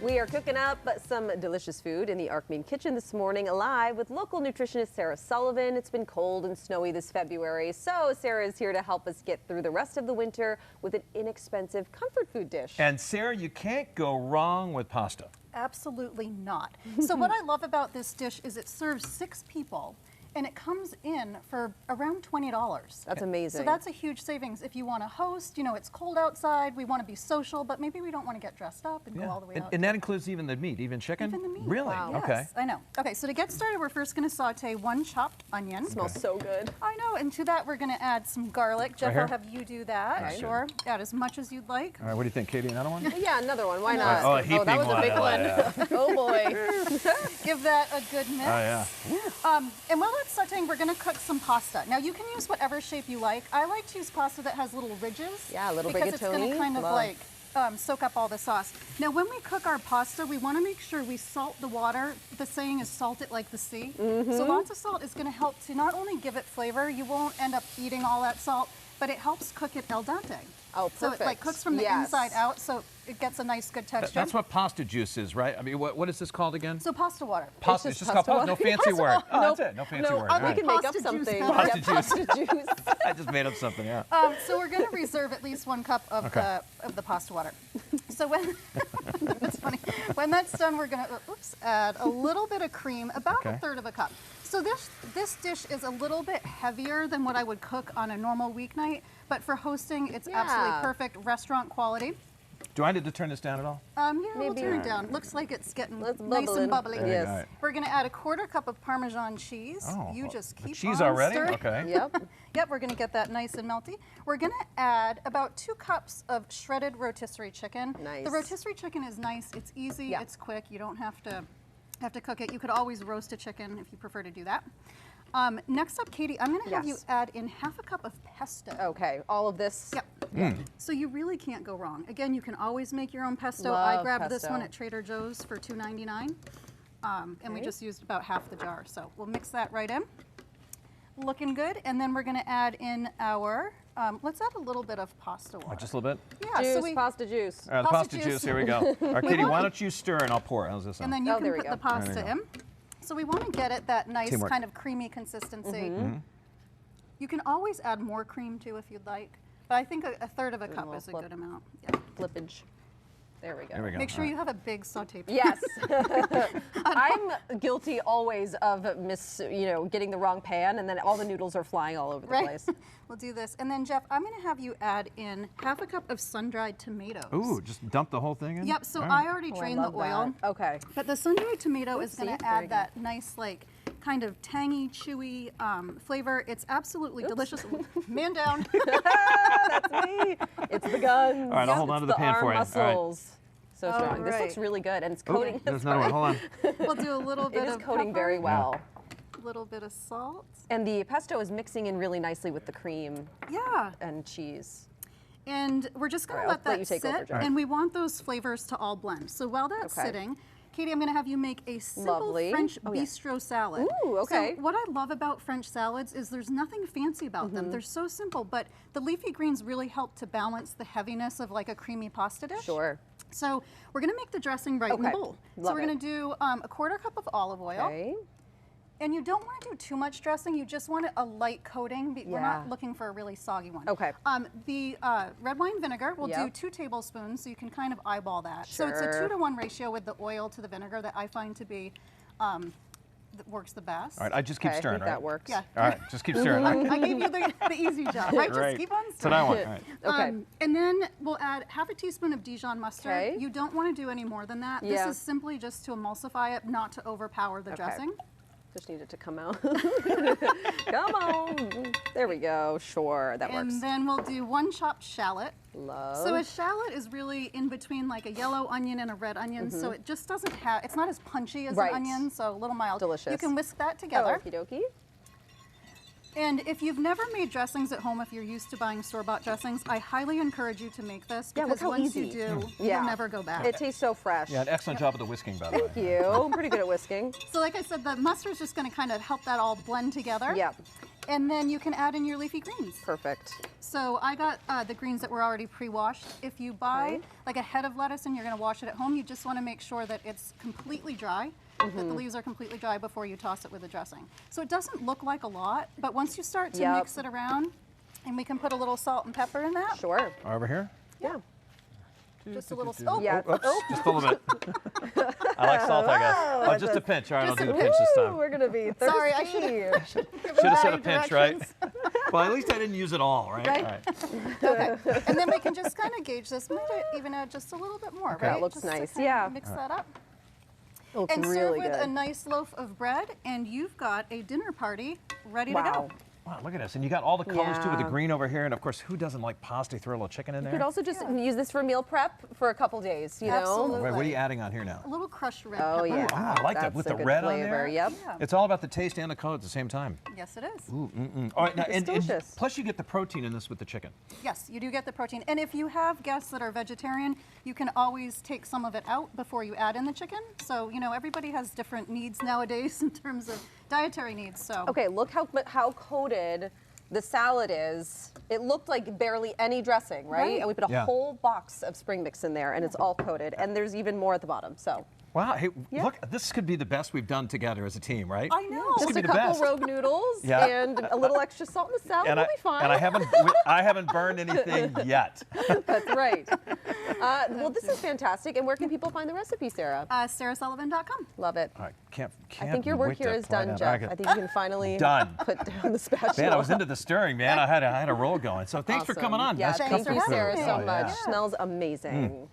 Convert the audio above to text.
We are cooking up some delicious food in the Maine kitchen this morning, live with local nutritionist Sara Sullivan. It's been cold and snowy this February, so Sara is here to help us get through the rest of the winter with an inexpensive comfort food dish. And Sara, you can't go wrong with pasta. Absolutely not. So what I love about this dish is it serves 6 people. And it comes in for around $20. That's amazing. So that's a huge savings. If you want to host, you know, it's cold outside, we want to be social, but maybe we don't want to get dressed up and go all the way out. And that includes even the meat, even chicken? Even the meat. Really? Wow. Yes, Okay. I know. Okay, so to get started, we're first going to saute 1 chopped onion. Smells so good. I know, and to that we're going to add some garlic. Jeff, here? I'll have you do that. Okay. Sure. Add as much as you'd like. All right, what do you think, Katie? Another one? Yeah, another one. Why not? Oh, a heaping that was a one. big I one. like that. Oh boy. Give that a good mix. Oh, yeah. And while that's sauteing, we're going to cook some pasta. Now, you can use whatever shape you like. I like to use pasta that has little ridges. Yeah, a little because it's going to rigatoni. kind of Love. like soak up all the sauce. Now, when we cook our pasta, we want to make sure we salt the water. The saying is salt it like the sea. So lots of salt is going to help to not only give it flavor, you won't end up eating all that salt, but it helps cook it al dente. Oh, So perfect. it like cooks from the inside out, so it gets a nice good texture. That's what pasta juice is, right? I mean, what is this called again? So pasta water. Pasta. It's just called pasta. No fancy Pasta word. water. Oh, Nope. that's it. No fancy No, word. we Right. can make up Pasta juice. something. Pasta Yeah, pasta juice. I just made up something, yeah. So we're going to reserve at least 1 cup of the pasta water. So when that's funny. When that's done, we're going to add a little bit of cream, about 1/3 of a cup. So this dish is a little bit heavier than what I would cook on a normal weeknight, but for hosting, it's absolutely perfect, restaurant quality. Do I need to turn this down at all? Yeah, we'll turn it down. Looks like it's getting nice bubbling. and bubbly. There you Yes. go. Right. We're going to add a 1/4 cup of Parmesan cheese. Oh, You just keep cheese on already? stirring. Okay. Yep. Yep, we're going to get that nice and melty. We're going to add about 2 cups of shredded rotisserie chicken. Nice. The rotisserie chicken is nice. It's easy. Yeah. It's quick. You don't have to cook it. You could always roast a chicken if you prefer to do that. Next up, Katie, I'm going to have you add in 1/2 cup of pesto. Okay, all of this. Yep. So you really can't go wrong. Again, you can always make your own pesto. Love I grabbed this pesto. one at Trader Joe's for $2.99. And we just used about half the jar. So we'll mix that right in. Looking good. And then we're going to add in our, let's add a little bit of pasta water. Just a little bit? Yeah, Juice, so we, pasta juice. All right, the Pasta pasta juice. juice. Here we go. All right, Katie, why don't you stir and I'll pour it. How's this sound? and then you Oh, can there we put go. the pasta There you in. So we want to get it that nice Teamwork. kind of creamy consistency. You can always add more cream too if you'd like. But I think a 1/3 of a cup little is a flip. good amount. Yeah. Flippage. There we go. There we go. Make sure All you have a big saute pan. Yes. I'm guilty always of getting the wrong pan, and then all the noodles are flying all over the place. We'll do this. And then, Jeff, I'm going to have you add in 1/2 cup of sun-dried tomatoes. Ooh, just dump the whole thing in? Yep, so All I right. already Oh, I drained the love oil. that. Okay. But the sun-dried tomato is going Oopsie, to there you add that nice, like, kind of tangy, chewy flavor. It's absolutely delicious. Man down. That's me. It's the guns. All right, I'll hold on to the pan for you. All right. Muscles. So All strong. This right. looks really good, and it's coating. There's another one. Hold on. We'll do a little bit It is of coating pepper, very well. a little bit of salt. And the pesto is mixing in really nicely with the cream Yeah. and cheese. And we're just going to All right, let I'll let that you take over, sit, Jeff. and we want those flavors to all blend. So while that's Okay. sitting, Katie, I'm going to have you make a simple Lovely. French Oh, yeah. bistro salad. Ooh, okay. So what I love about French salads is there's nothing fancy about Mm-hmm. them. They're so simple, but the leafy greens really help to balance the heaviness of like a creamy pasta dish. Sure. So we're going to make the dressing right in the Okay. bowl. Love so we're it. going to do a 1/4 cup of olive oil. Okay. And you don't want to do too much dressing. You just want a light coating. We're Yeah. not looking for a really soggy one. Okay. The red wine vinegar, we'll do Yep. 2 tablespoons, so you can kind of eyeball that. So it's a Sure. 2-to-1 ratio with the oil to the vinegar that I find to be that works the best. All right, I just keep Okay, stirring, I think right? that works. Yeah. All right, just keep stirring. I gave you the easy job. Right? Just Right. keep on That's what stirring. I want. All right. Okay. And then we'll add 1/2 teaspoon of Dijon mustard. Okay. You don't want to do any more than that. Yeah. This is simply just to emulsify it, not to overpower the Okay. dressing. Just needed to come out. Come on. There we go. Sure, that works. And then we'll do 1 chopped shallot. Love. So a shallot is really in between like a yellow onion and a red onion, so it just doesn't have, it's not as punchy as Right. an onion, so a little mild. Delicious. You can whisk that together. Okie dokie. And if you've never made dressings at home, if you're used to buying store-bought dressings, I highly encourage you to make this Yeah, look because how once easy. you do, Yeah. you'll never go back. It tastes so fresh. Yeah, an excellent job of the whisking, by the way. Thank you. I'm pretty good at whisking. So like I said, the mustard's just going to kind of help that all blend together. Yep. And then you can add in your leafy greens. Perfect. So I got the greens that were already pre-washed. If you buy like a head of lettuce and you're going to wash it at home, you just want to make sure that it's completely dry, that the leaves are completely dry before you toss it with the dressing. So it doesn't look like a lot, but once you start to mix it around, and we can put a little salt and pepper in that. Sure. Over here? Yeah. Just a little. Oops, just a little bit. I like salt, I guess. Oh, just a pinch. All right, I'll do the pinch this time. We're gonna be thirsty. Sorry, I should have said a pinch, right? Well, at least I didn't use it all, right? Right. All right. Okay. And then we can just kind of gauge this. Might even add just a little bit more, Okay. right? That looks Just to nice. kind of Yeah. Mix that up. Looks And serve really with good. a nice loaf of bread, and you've got a dinner party ready Wow. to go. Wow, look at this. And you got all the colors too with the Yeah. green over here. And of course, who doesn't like pasta? Throw a little chicken in You there. could also just use this for meal prep for a couple days, you know? Absolutely. Wait, what are you adding on here now? A little crushed red Oh, pepper. yeah. I like that That's with a the good red on flavor. there. Yep. Yeah. It's all about the taste and the color at the same time. Yes, it is. All right, now, and delicious. plus you get the protein in this with the chicken. Yes, you do get the protein. And if you have guests that are vegetarian, you can always take some of it out before you add in the chicken. So, you know, everybody has different needs nowadays in terms of dietary needs. So, Okay, look how coated the salad is. It looked like barely any dressing, right? Right. And we put a Yeah. whole box of spring mix in there, and it's all coated. And there's even more at the bottom. So Wow, hey, look, this could be the best we've done together as a team, right? I know. This just could a be the couple best. rogue noodles Yeah. and a little extra salt in the salad. And We'll be fine. I haven't burned anything yet. That's right. Well, this is fantastic. And where can people find the recipe, Sarah? SarahSullivan.com. Love it. All right, can't I think your work wait here to is try done, that. Jeff. Okay. I think you can finally Done. put down the spatula. Man, I was into the stirring, man. I had a roll going. So thanks for coming on. Yeah, Nice thank comfort you, food. Sarah, so Oh, much. yeah. Smells amazing.